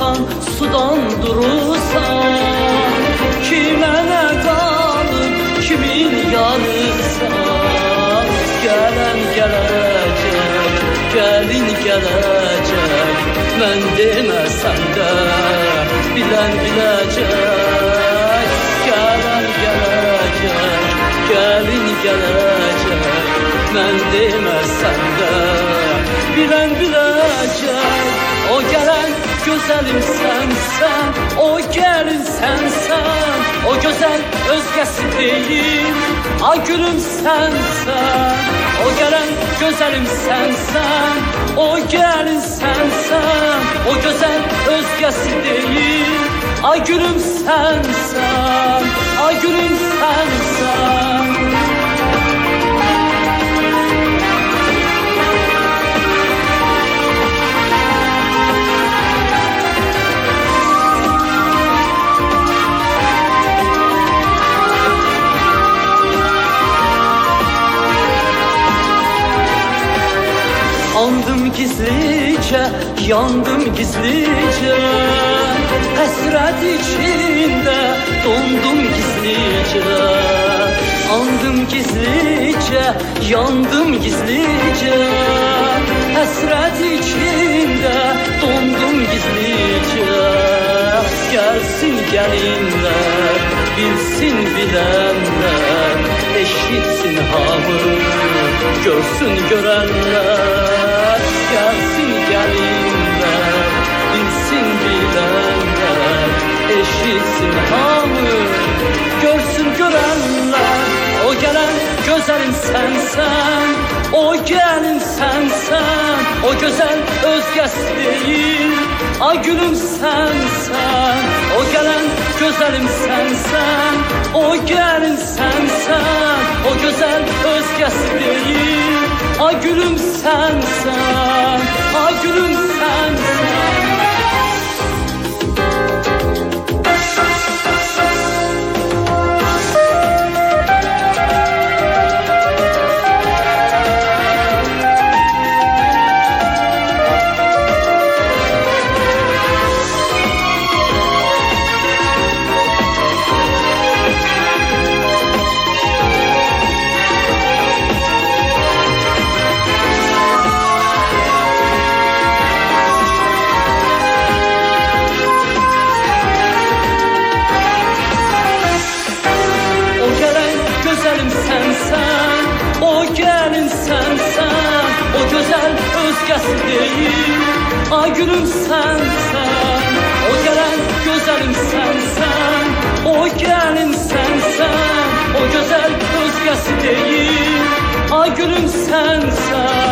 axan sudan durursan, kimə nə qalır, kimin yarısan. Gələn gələcək, gəlin gələcək, mən deməsəm də bilən biləcək. Gələn gələcək, gəlin gələcək, mən deməsəm də bilən biləcək. O gələn gözəlim sənsən, o gəlin sənsən, o gözəl özgəsi deyil, ay gülüm sənsən. O gələn gözəlim sənsən, o gəlin sənsən, o gözəl özgəsi deyil, ay gülüm sənsən, ay gülüm sənsən. Andım gizlice, yandım gizlice, hasret içinde dondum gizlice. Andım gizlice, yandım gizlice, hasret içinde dondum gizlice. Gelsin gelinler, bilsin bilenler, eşitsin hamı, görsün görenler. Gelsin gelinler, bilsin bilenler, eşitsin hamı, görsün görenler. O gelen güzelim sensen, o gelin sensen, o güzel özgəsi değil, ay gülüm sensen. O gelen güzelim sensen, o gelin sensen, o güzel özgəsi değil, ay gülüm sensen, ay gülüm sensen. Güzelim sensen, o gelin sensen, o güzel özgəsi değil, ay gülüm sensen. O gelen güzelim sensen, o gelin sensen, o güzel özgəsi değil, ay gülüm sensen.